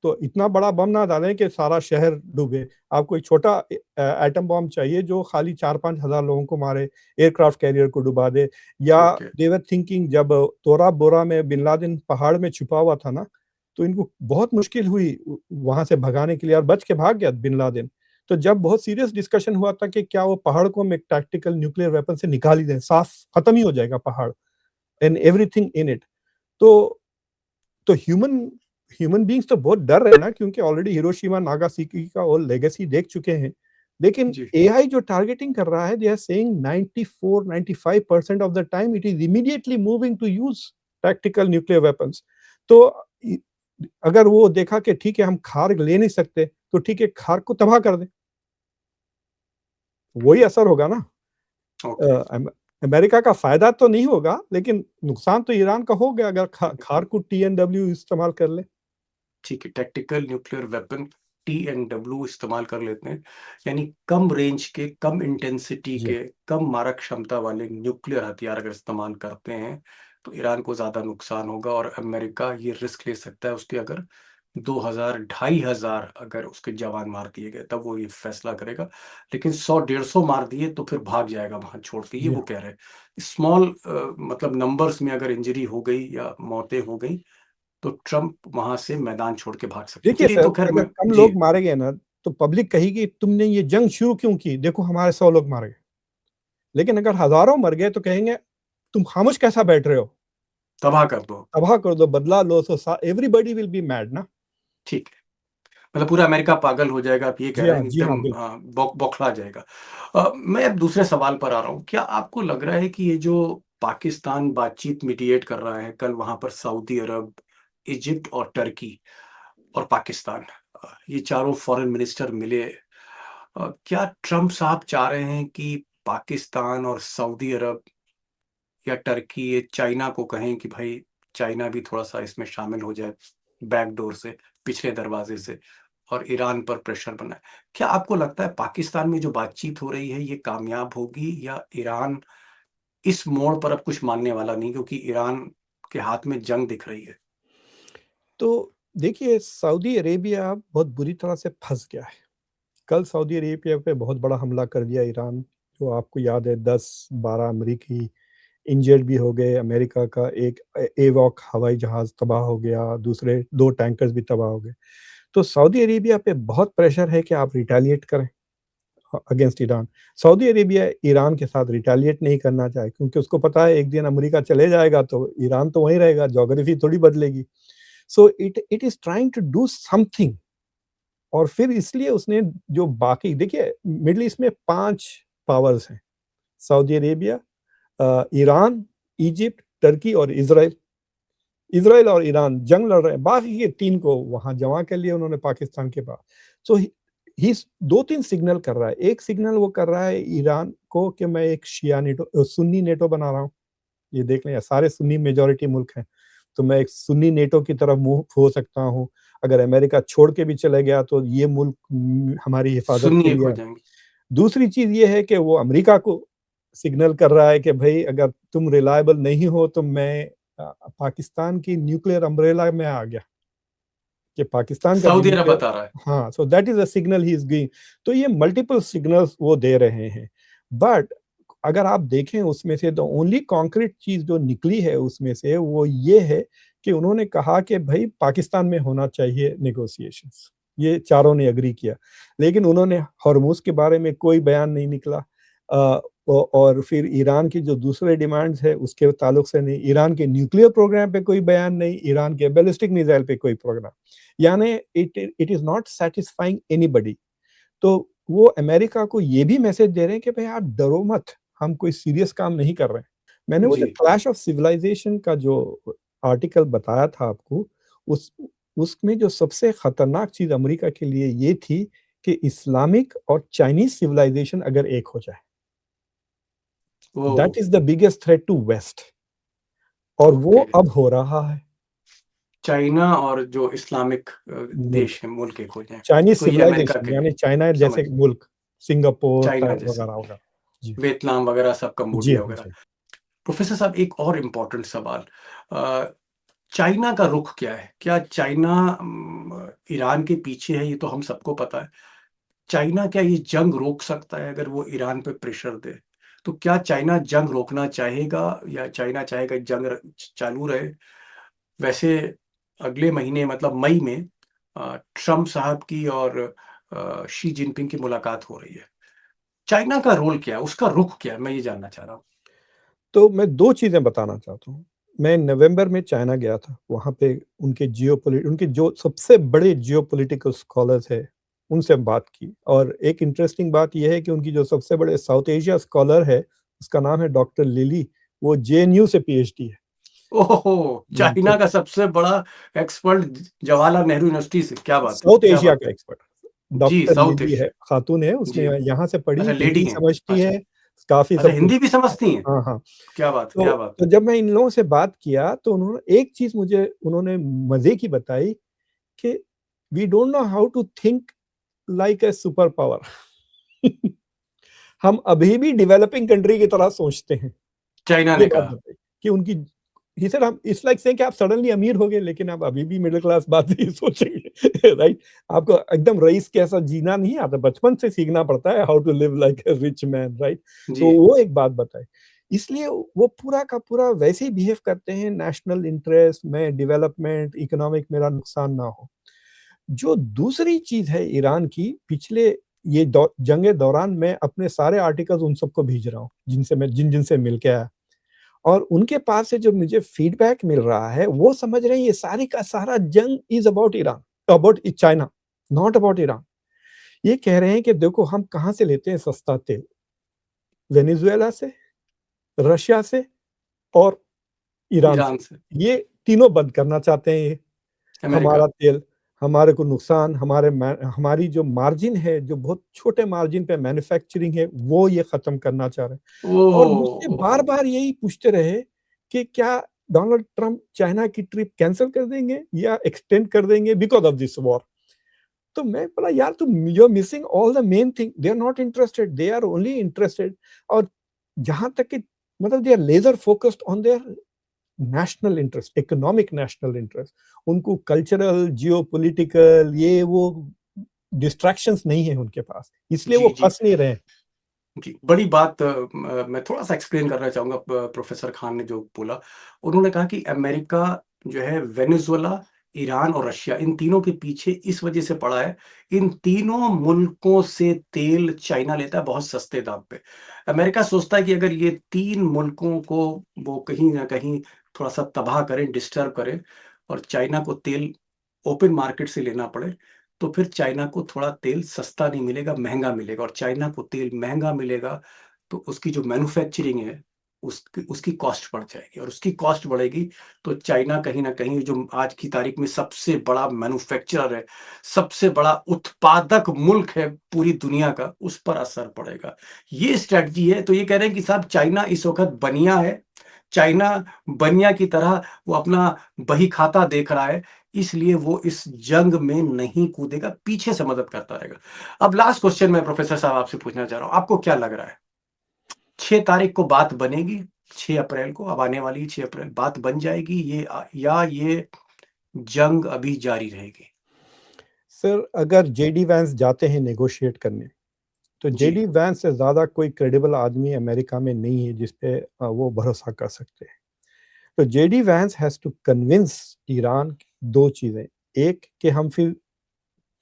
तो इतना बड़ा बम ना डालें कि सारा शहर डूबे। आपको एक छोटा एटम बम चाहिए जो खाली 4-5 हज़ार लोगों को मारे, एयरक्राफ्ट कैरियर को डुबा दे। या ओके। दे वर थिंकिंग, जब तोरा बोरा में बिन लादेन पहाड़ में छुपा हुआ था ना, तो इनको बहुत मुश्किल हुई वहां से भगाने के लिए, और बच के भाग गया बिन लादेन। तो जब बहुत सीरियस डिस्कशन हुआ था कि क्या वो पहाड़ को हम एक टैक्टिकल न्यूक्लियर वेपन से निकाल ही दें, साफ खत्म ही हो जाएगा पहाड़ एंड एवरीथिंग इन इट। तो तो ह्यूमन बीइंग्स तो बहुत डर रहे हैं ना, क्योंकि ऑलरेडी हिरोशिमा नागासाकी का और लेगेसी देख चुके हैं। लेकिन जी। एआई जो टारगेटिंग कर रहा है, they are saying 94-95% of the time it is immediately moving to use tactical nuclear weapons. तो अगर वो देखा कि ठीक है हम खार ले नहीं सकते, तो ठीक है खार को तबाह कर दें, वही असर होगा ना। ओके। अमेरिका का फायदा तो नहीं होगा, लेकिन नुकसान तो ईरान का हो गया अगर खार को टीएनडब्ल्यू इस्तेमाल कर ले। ठीक है, टैक्टिकल न्यूक्लियर वेपन टीएनडब्ल्यू इस्तेमाल कर लेते हैं, यानी कम रेंज के, कम इंटेंसिटी जी के, कम मारक क्षमता वाले न्यूक्लियर हथियार अगर इस्तेमाल करते हैं तो ईरान को ज्यादा नुकसान होगा, और अमेरिका ये रिस्क ले सकता है उसके अगर 2000 2500 अगर उसके जवान मार दिए गए तब वो ये फैसला करेगा। लेकिन 100 150 मार दिए तो फिर भाग जाएगा वहां छोड़ के, ये जी वो हाँ। कह रहे हैं। स्मॉल मतलब नंबर्स में अगर इंजरी हो गई या मौतें हो गई तो ट्रंप वहां से मैदान छोड़ के भाग सकते हैं। देखिए चलिए, सर, तो खैर अगर मैं कम जी। लोग मारे गए ना, तो पब्लिक कहेगी तुमने ये जंग शुरू क्यों की, देखो हमारे 100 लोग मारे गए। लेकिन अगर हजारों मर गए तो कहेंगे तुम खामोश कैसा बैठ रहे हो, तबाह कर दो। तबाह कर दो, बदला लो। So everybody will be mad ना। ठीक है, मतलब पूरा अमेरिका पागल हो जाएगा, आप ये कह जी रहे हाँ, हैं, जी हाँ, एकदम बिल्कुल। बौखला जाएगा। मैं अब दूसरे सवाल पर आ रहा हूँ। क्या आपको लग रहा है कि ये जो पाकिस्तान बातचीत मीडिएट कर रहा है, कल वहां पर सऊदी अरब, इजिप्ट और टर्की और पाकिस्तान, ये चारों फॉरेन मिनिस्टर मिले, क्या ट्रंप साहब चाह रहे हैं कि पाकिस्तान और सऊदी अरब या टर्की ये चाइना को कहें कि भाई चाइना भी थोड़ा सा इसमें शामिल हो जाए, बैक डोर से, पिछले दरवाजे से, और ईरान पर प्रेशर बनाए? क्या आपको लगता है पाकिस्तान में जो बातचीत हो रही है ये कामयाब होगी, या ईरान इस मोड़ पर अब कुछ मानने वाला नहीं, क्योंकि ईरान के हाथ में जंग दिख रही है? तो देखिए, सऊदी अरेबिया बहुत बुरी तरह से फंस गया है। कल सऊदी अरेबिया पे बहुत बड़ा हमला कर दिया ईरान, जो आपको याद है 10-12 अमरीकी इंजर्ड भी हो गए। अमेरिका का एक एवॉक हवाई जहाज तबाह हो गया, दूसरे 2 टैंकर्स भी तबाह हो गए। तो सऊदी अरेबिया पे बहुत प्रेशर है कि आप रिटेलिएट करें against Iran. Saudi Arabia Iran के साथ रिटेलिएट नहीं करना चाहे, क्योंकि उसको पता है एक दिन अमेरिका चले जाएगा तो ईरान तो वहीं रहेगा, ज्योग्राफी थोड़ी बदलेगी। So it is trying to do something. और फिर इसलिए उसने जो बाकी, देखिए मिडल ईस्ट में 5 पावर्स हैं, Saudi Arabia, Iran, Egypt, Turkey और इसराइल। इसराइल और ईरान जंग लड़ रहे हैं, बाकी के 3 को वहां जमा कर लिया उन्होंने पाकिस्तान के पास। सो ही 2-3 सिग्नल कर रहा है। एक सिग्नल वो कर रहा है ईरान को कि मैं एक शिया नेटो, सुन्नी नेटो बना रहा हूँ। ये देख लें, सारे सुन्नी मेजॉरिटी मुल्क हैं, तो मैं एक सुन्नी नेटो की तरफ मूव हो सकता हूँ। अगर अमेरिका छोड़ के भी चले गया तो ये मुल्क हमारी हिफाजत के सुन्नी एक लिए हो है। जाएंगे। दूसरी चीज ये है कि वो अमेरिका को सिग्नल कर रहा है कि भाई अगर तुम रिलायबल नहीं हो तो मैं पाकिस्तान की न्यूक्लियर अम्ब्रेला में आ गया, कि पाकिस्तान का भी सऊदी अरब न्यूक्लियर। बता रहा है। हाँ, so that is a signal he is giving. तो ये मल्टीपल सिग्नल्स वो दे रहे हैं। बट अगर आप देखें उसमें से द ओनली कॉन्क्रीट चीज जो निकली है उसमें से वो ये है कि उन्होंने कहा कि भाई पाकिस्तान में होना चाहिए नेगोशिएशंस। ये चारों ने एग्री किया, लेकिन उन्होंने हॉर्मुज के बारे में कोई बयान नहीं निकला। और फिर ईरान की जो दूसरे डिमांड्स है उसके ताल्लुक से नहीं, ईरान के न्यूक्लियर प्रोग्राम पे कोई बयान नहीं, ईरान के बैलिस्टिक मिसाइल पे कोई प्रोग्राम, यानी it is not satisfying anybody. तो वो अमेरिका को ये भी मैसेज दे रहे हैं कि भाई आप डरो मत, हम कोई सीरियस काम नहीं कर रहे हैं। मैंने वो जो जी। क्लैश ऑफ सिविलाइजेशन का जो आर्टिकल बताया था आपको, उस उसमें जो सबसे खतरनाक चीज अमेरिका के लिए ये थी कि इस्लामिक और चाइनीज सिविलाइजेशन अगर एक हो जाए, oh. That is the biggest threat to West. और वो ओके। अब हो रहा है। चाइना और जो इस्लामिक मुल्क, देश है, मुल्क एक हो जाए, चाइनीज तो ये अमेरिका सिविलाइजेशन के यानी लिए। चाइना समझ। जैसे मुल्क, सिंगापुर चाइना जैसे वगैरह वगैरह। जी वियतनाम वगैरह सब, जी कंबोडिया हाँ वगैरह। जी। प्रोफेसर साहब, एक और इम्पोर्टेंट सवाल। चाइना का रुख क्या है? क्या चाइना ईरान के पीछे है, ये तो हम सबको पता है। चाइना क्या ये जंग रोक सकता है अगर वो ईरान पे प्रेशर दे? तो क्या चाइना जंग रोकना चाहेगा या चाइना चाहेगा जंग चालू रहे? वैसे अगले महीने मतलब मई में ट्रम्प साहब की और शी जिनपिंग की मुलाकात हो रही है। चाइना का रोल क्या है? उसका रुख क्या है? मैं ये जानना चाह रहा हूँ। तो मैं 2 चीज़ें बताना चाहता हूँ। मैं नवंबर में चाइना गया था, वहाँ पे उनके जो सबसे बड़े जियोपॉलिटिकल स्कॉलर्स हैं, उनसे बात की और एक इंटरेस्टिंग बात ये है कि उनकी जो सबसे बड़े साउथ एशिया स्कॉलर है, उसका नाम है डॉक्टर लिली, वो जेएनयू से पीएचडी है। ओहो! तो चाइना का सबसे बड़ा एक्सपर्ट जवाहरलाल नेहरू यूनिवर्सिटी से, क्या बात है, साउथ क्या एशिया बात का है। एक्सपर्ट, जी, डॉक्टर साउथ लिली है, एशिया। खातून है, उसने जी, यहाँ से पढ़ी, अच्छा लेडी हिंदी हैं। समझती अच्छा, है, काफ़ी अच्छा सब कुछ। हिंदी भी समझती हैं? हाँ, हाँ। क्या बात, तो क्या बात। तो जब मैं इन लोगों से बात किया तो उन्होंने एक चीज़ मुझे उन्होंने मज़े की बताई कि we don't know how to think like a super power. हम अभी भी डेवलपिंग कंट्री की तरह सोचते हैं। चाइना ये ने बात कहा। बताई कि उनकी ही सेड हम इट्स लाइक सेइंग कि आप सडनली अमीर हो गए लेकिन आप अभी भी मिडल क्लास बात ही सोचेंगे। राइट? आपको एकदम रईस के ऐसा जीना नहीं आता, बचपन से सीखना पड़ता है how to live like a rich man, right? तो जी, वो एक बात बताई। इसलिए वो पूरा का पूरा वैसे ही बिहेव करते हैं, नेशनल इंटरेस्ट में डेवलपमेंट, इकोनॉमिक मेरा नुकसान ना हो। जो दूसरी चीज़ है ईरान की, पिछले ये जंग के दौरान मैं अपने सारे आर्टिकल्स उन सबको भेज रहा हूँ, जिन-जिन से मिल के आया। और उनके पास से जो मुझे फीडबैक मिल रहा है, वो समझ रहे हैं ये सारी का सारा जंग is about Iran, about China, not about Iran. ये कह रहे हैं कि देखो हम कहाँ से लेते हैं सस्ता तेल, वेनेजुएला से, रशिया से और ईरान से। ईरान से, ये तीनों बंद करना चाहते हैं ये। अमेरिका। हमारा तेल, हमारे को नुकसान, हमारी जो मार्जिन है, जो बहुत छोटे मार्जिन पे मैन्युफैक्चरिंग है, वो ये खत्म करना चाह रहे हैं। और मुझसे ओह! बार-बार यही पूछते रहे कि क्या डोनाल्ड ट्रम्प चाइना की ट्रिप कैंसल कर देंगे या एक्सटेंड कर देंगे बिकॉज़ ऑफ दिस वॉर? तो मैं बोला यार तुम you are missing all the main thing, they are not interested, they are only interested और जहाँ तक कि मतलब they are laser focused on their national interest, economic national interest. उनको कल्चरल, जियोपॉलिटिकल ये वो डिस्ट्रैक्शंस नहीं है उनके पास, इसलिए वो जी, जी, फँस नहीं रहे हैं। जी। बड़ी बात मैं थोड़ा-सा एक्सप्लेन करना चाहूँगा प्रोफ़ेसर खान ने जो बोला। उन्होंने कहा कि अमेरिका जो है वेनेज़ुएला, ईरान और रशिया इन तीनों के पीछे इस वज़ह से पड़ा है, इन तीनों मुल्कों से तेल चाइना लेता है बहुत सस्ते दाम पे। अमेरिका सोचता है कि अगर ये 3 मुल्कों को वो कहीं न कहीं थोड़ा-सा तबाह करें, डिस्टर्ब करें और चाइना को तेल ओपन मार्केट से लेना पड़े, तो फिर चाइना को थोड़ा तेल सस्ता नहीं मिलेगा, महँगा मिलेगा और चाइना को तेल महँगा मिलेगा, तो उसकी जो मैन्युफैक्चरिंग है, उसकी उसकी कॉस्ट बढ़ जाएगी और उसकी कॉस्ट बढ़ेगी, तो चाइना कहीं न कहीं जो आज की तारीख में सबसे बड़ा मैन्युफैक्चरर है, सबसे बड़ा उत्पादक मुल्क है पूरी दुनिया का, उस पर असर पड़ेगा। ये स्ट्रैटेजी है, तो ये कह रहे हैं कि साहब चाइना इस वक़्त बनिया है, चाइना बनिया की तरह वो अपना बही-खाता देख रहा है, इसलिए वो इस जंग में नहीं कूदेगा, पीछे से मदद करता रहेगा। अब लास्ट क्वेश्चन मैं प्रोफ़ेसर साहब आपसे पूछना चाह रहा हूँ, आपको क्या लग रहा है? 6 तारीख को बात बनेगी, 6 अप्रैल को, अब आने वाली 6 अप्रैल, बात बन जाएगी या ये जंग अभी जारी रहेगी? सर अगर जेडी वैंस जाते हैं नेगोशिएट करने, तो जी, जेडी वैंस से ज़्यादा कोई क्रेडिबल आदमी अमेरिका में नहीं है जिस पे वो भरोसा कर सकते हैं। तो JD Vance has to convince Iran 2 चीज़ें, एक कि हम फिर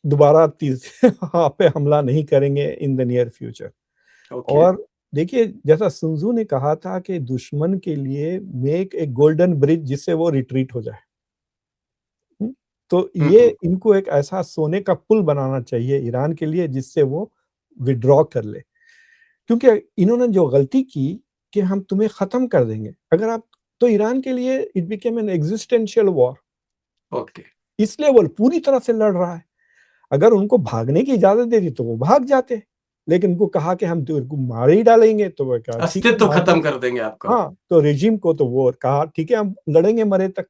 दोबारा तीस आप पे हमला नहीं करेंगे in the near future. Okay. और देखिए जैसा सुन त्ज़ू ने कहा था कि दुश्मन के लिए मेक ए गोल्डन ब्रिज जिससे वो रिट्रीट हो जाए। हुँ? तो हुँ, ये हुँ। इनको एक ऐसा सोने का पुल बनाना चाहिए ईरान के लिए जिससे वो विथड्रॉ कर ले। क्योंकि इन्होंने जो गलती की कि हम तुम्हें खत्म कर देंगे। अगर आप तो ईरान के लिए it became an existential war, okay. इसलिए वो पूरी तरह से लड़ रहा है। अगर उनको भागने की इजाज़त दे दी तो वो भाग जाते। लेकिन उनको कहा कि हम तेरे को मार ही डालेंगे तो वो कहा ठीक है अस्तित्व मार दो। खत्म कर देंगे आपका। हाँ, तो रेजिम को तो वो कहा ठीक है हम लड़ेंगे मरे तक।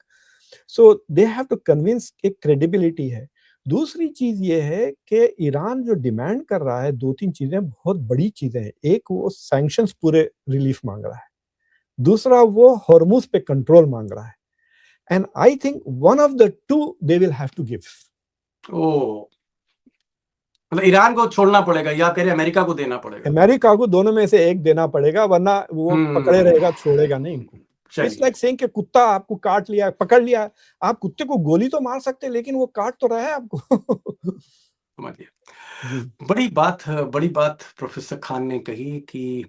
सो दे हैव टू कन्विंस, एक क्रेडिबिलिटी है। दूसरी चीज़ ये है कि ईरान जो डिमांड कर रहा है 2-3 चीज़ें बहुत बड़ी चीज़ें हैं। एक वो सैंक्शंस पूरे रिलीफ माँग रहा है। दूसरा वो हॉर्मुज़ पे कंट्रोल माँग रहा है। And I think one of the two they will have to give. ओ मतलब ईरान को छोड़ना पड़ेगा या कह रहे अमेरिका को देना पड़ेगा? अमेरिका को दोनों में से एक देना पड़ेगा, वरना वो पकड़े हम्म, रहेगा, छोड़ेगा नहीं इनको। इट्स चलिए लाइक सेइंग कि कुत्ता आपको काट लिया, पकड़ लिया, आप कुत्ते को गोली तो मार सकते हैं, लेकिन वो काट तो रहा है आपको। समझ गया। जी। बड़ी बात प्रोफेसर खान ने कही कि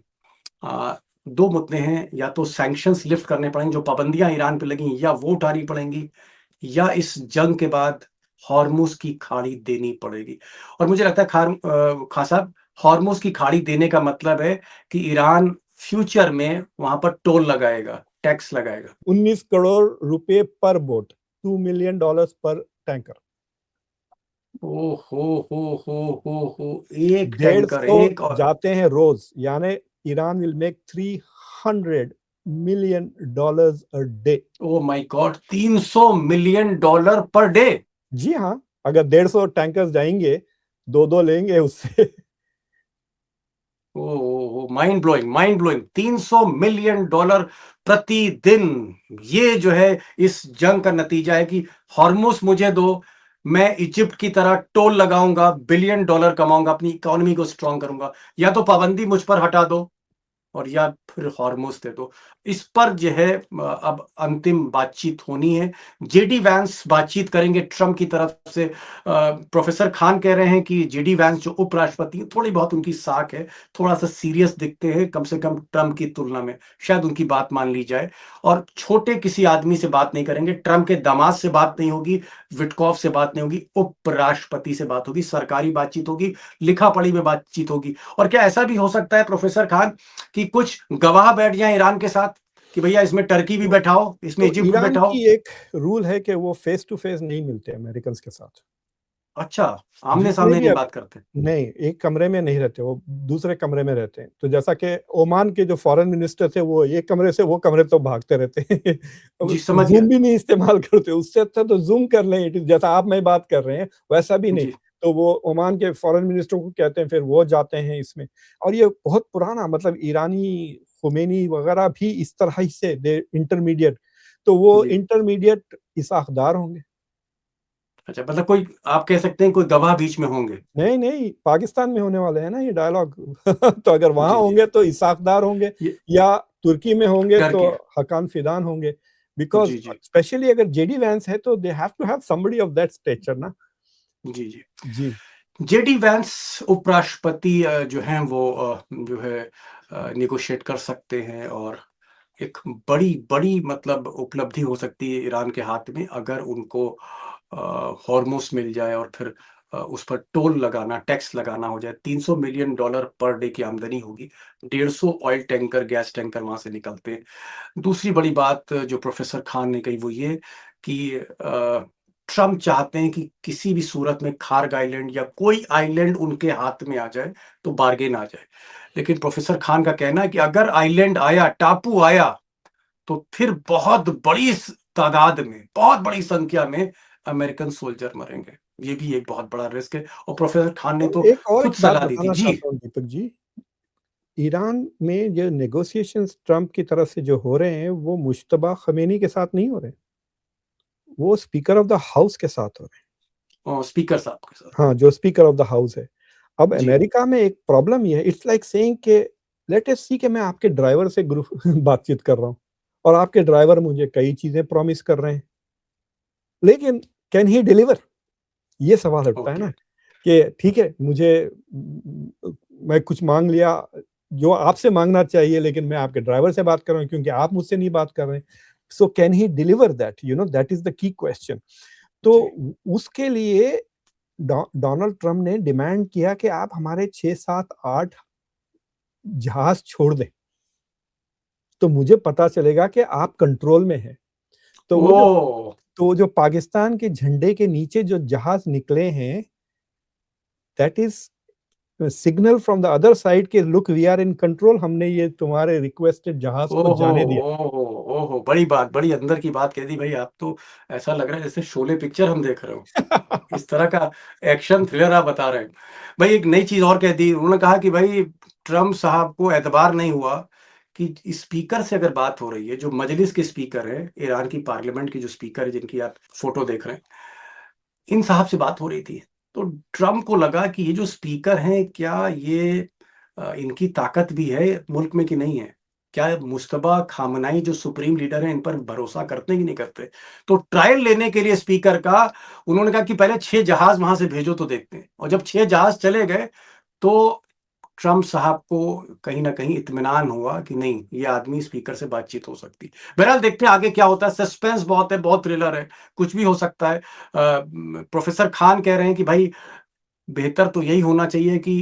अ, 2 मुद्दे हैं, या तो सैंक्शंस लिफ्ट करने पड़ेंगे, जो पाबंदियाँ ईरान पे लगी या वो उठानी पड़ेंगी, या इस जंग के बाद हॉर्मुज़ की खाड़ी देनी पड़ेगी। और मुझे लगता है खान साहब, हॉर्मुज़ की खाड़ी देने का मतलब है कि ईरान फ्यूचर में वहाँ पर टोल लगाएगा, टैक्स लगाएगा। 19 करोड़ रुपए पर बोट, $2 मिलियन पर टैंकर। ओहो हो! 1 टैंकर 150 एक और जाते हैं रोज, यानी Iran will make $300 million a day. Oh my God! $300 million per day! जी हाँ, अगर 150 टैंकर्स जाएंगे, दो लेंगे उससे। ओह! Mind blowing. $300 मिलियन प्रतिदिन। ये जो है इस जंग का नतीजा है कि हॉर्मुज़ मुझे दो, मैं इजिप्ट की तरह टोल लगाऊँगा, बिलियन डॉलर कमाऊँगा, अपनी इकोनॉमी को स्ट्रॉन्ग करूँगा, या तो पाबंदी मुझ पर हटा दो और या फिर हॉर्मुज़ दे दो। इस पर जो है अब अंतिम बातचीत होनी है। जेडी वैंस बातचीत करेंगे ट्रम्प की तरफ से। प्रोफेसर खान कह रहे हैं कि जेडी वैंस जो उपराष्ट्रपति हैं, थोड़ी बहुत उनकी साख है, थोड़ा-सा सीरियस दिखते हैं, कम से कम ट्रम्प की तुलना में। शायद उनकी बात मान ली जाए और छोटे किसी आदमी से बात नहीं करेंगे। ट्रम्प के दामाद से बात नहीं होगी, विटकॉफ से बात नहीं होगी, उपराष्ट्रपति से बात होगी, सरकारी बातचीत होगी, लिखा-पढ़ी में बातचीत होगी। और क्या ऐसा भी हो सकता है प्रोफेसर खान कि कुछ गवाह बैठ जाएँ ईरान के साथ कि भैया इसमें टर्की भी तो, बैठाओ, इसमें तो इजिप्ट भी ईरान बैठाओ? की एक रूल है कि वो फेस टू फेस नहीं मिलते अमेरिकन के साथ। अच्छा, जितने आमने-सामने भी नहीं बात करते। नहीं, एक कमरे में नहीं रहते, वो दूसरे कमरे में रहते हैं। तो जैसा कि ओमान के जो फॉरेन मिनिस्टर थे, वो एक कमरे से वो कमरे तो भागते रहते हैं। जी, अब समझ गया। ज़ूम भी नहीं इस्तेमाल करते, उससे अच्छा तो ज़ूम कर लें, इट इज़ जैसा आप मैं बात कर रहे हैं, वैसा भी नहीं। जी, तो वो ओमान के फॉरेन मिनिस्टर को कहते हैं, फिर वो जाते हैं इसमें। और ये बहुत पुराना, मतलब ईरानी ख़ुमैनी वगैरह भी इस तरह ही से दे इंटरमीडिएट, तो वो जी। इंटरमीडिएट इसाख़दार होंगे। अच्छा, मतलब कोई आप कह सकते हैं कोई गवाह बीच में होंगे। नहीं, नहीं, पाकिस्तान में होने वाले हैं ना ये डायलॉग। तो अगर वहाँ जी, जी। होंगे तो इसाकदार होंगे, ये या तुर्की में होंगे डर तो के हकान फिदान होंगे। बिकॉज़ जी, जी। स्पेशली अगर जेडी वैंस है तो they have to have somebody of that stature ना। जी, जी। जी, जेडी वैंस उपराष्ट्रपति जो हैं वो जो है नेगोशिएट कर सकते हैं और एक बड़ी मतलब उपलब्धि हो सकती है ईरान के हाथ में अगर उनको हॉर्मुज़ मिल जाए और फिर उस पर टोल लगाना, टैक्स लगाना हो जाए। $300 मिलियन पर डे की आमदनी होगी। 150 ऑयल टैंकर, गैस टैंकर वहाँ से निकलते हैं। दूसरी बड़ी बात जो प्रोफ़ेसर खान ने कही वो ये कि ट्रम्प चाहते हैं कि किसी भी सूरत में खार्ग आइलैंड या कोई आइलैंड उनके हाथ में आ जाए, तो बार्गेन आ जाए। लेकिन प्रोफ़ेसर खान का कहना है कि अगर आइलैंड आया, टापू आया, तो फिर बहुत बड़ी तादाद में, बहुत बड़ी संख्या में अमेरिकन सोल्जर मरेंगे। ये भी एक बहुत बड़ा रिस्क है और प्रोफ़ेसर खान ने और तो एक और खुद एक बात सलाह दी थी। बताना जी, चाहता हूँ दीपक जी, ईरान में जो नेगोशिएशंस ट्रम्प की तरफ से जो हो रहे हैं, वो मुज्तबा ख़मैनी के साथ नहीं हो रहे, वो स्पीकर ऑफ द हाउस के साथ हो रहे हैं। स्पीकर साहब के साथ। हाँ, जो स्पीकर ऑफ द हाउस है। अब जी, अमेरिका में एक प्रॉब्लम ये है, इट्स लाइक सेइंग कि लेट अस सी कि मैं आपके ड्राइवर से ग्रुप बातचीत कर रहा हूँ और आपके ड्राइवर मुझे कई चीज़ें प्रॉमिस कर रहे हैं, लेकिन कैन ही डिलीवर? ये सवाल उठता है ओके। ना कि ठीक है, मुझे मैं कुछ माँग लिया, जो आपसे माँगना चाहिए, लेकिन मैं आपके ड्राइवर से बात कर रहा हूँ क्योंकि आप मुझसे नहीं बात कर रहे हैं। So can he deliver that? You know that is the key question. तो जी। उसके लिए डोनाल्ड ट्रम्प ने डिमांड किया कि आप हमारे 6, 7, 8 जहाज़ छोड़ दें, तो मुझे पता चलेगा कि आप कंट्रोल में हैं। तो ओह! वो जो पाकिस्तान के झंडे के नीचे जो जहाज़ निकले हैं, that is signal from the other side कि look we are in control, हमने ये तुम्हारे रिक्वेस्टेड जहाज़ को ओहो! जाने दिया। ओहो! ओहो! बड़ी बात, बड़ी अंदर की बात कह दी भाई आप तो। ऐसा लग रहा है जैसे शोले पिक्चर हम देख रहे हो। इस तरह का एक्शन थ्रिलर आप बता रहे हैं। भाई एक नई चीज़ और कह दी, उन्होंने कहा कि भाई ट्रम्प साहब को एतबार नहीं हुआ कि स्पीकर से अगर बात हो रही है, जो मजलिस के स्पीकर है, ईरान की पार्लियामेंट की जो स्पीकर है, जिनकी आप फोटो देख रहे हैं, इन साहब से बात हो रही थी। तो ट्रम्प को लगा कि ये जो स्पीकर हैं, क्या ये इनकी ताकत भी है मुल्क में कि नहीं है? क्या मुश्तबा खामनाई जो सुप्रीम लीडर हैं, इन पर भरोसा करते हैं कि नहीं करते? तो ट्रायल लेने के लिए स्पीकर का उन्होंने कहा कि पहले 6 जहाज़ वहाँ से भेजो तो देखते हैं। और जब 6 जहाज़ चले गए, तो ट्रम्प साहब को कहीं न कहीं इत्मीनान हुआ कि नहीं, ये आदमी स्पीकर से बातचीत हो सकती है। बहरहाल देखते हैं आगे क्या होता है, सस्पेंस बहुत है, बहुत थ्रिलर है, कुछ भी हो सकता है। प्रोफ़ेसर खान कह रहे हैं कि भाई बेहतर तो यही होना चाहिए कि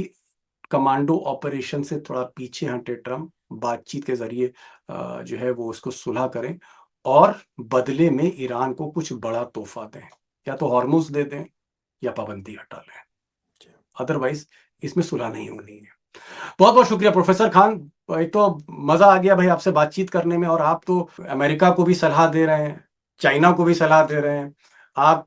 कमांडो ऑपरेशन से थोड़ा पीछे हटे ट्रम्प, बातचीत के ज़रिए जो है वो उसको सुलह करें और बदले में ईरान को कुछ बड़ा तोहफ़ा दें। या तो हॉर्मुज़ दे दें या पाबंदी हटा लें। अदरवाइज़ इसमें सुलह नहीं होनी है। बहुत-बहुत शुक्रिया प्रोफ़ेसर खान। एक तो मज़ा आ गया भाई आपसे बातचीत करने में, और आप तो अमेरिका को भी सलाह दे रहे हैं, चाइना को भी सलाह दे रहे हैं, आप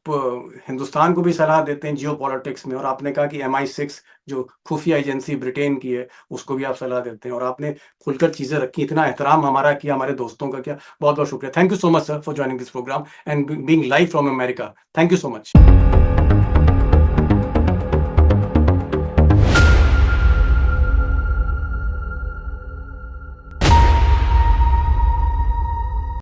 हिंदुस्तान को भी सलाह देते हैं जियोपॉलिटिक्स में, और आपने कहा कि MI6 जो खुफिया एजेंसी ब्रिटेन की है, उसको भी आप सलाह देते हैं, और आपने खुलकर चीज़ें रखी, इतना एहतराम हमारा किया, हमारे दोस्तों का किया। बहुत-बहुत शुक्रिया। Thank you so much sir for joining this program and being live from America. Thank you so much.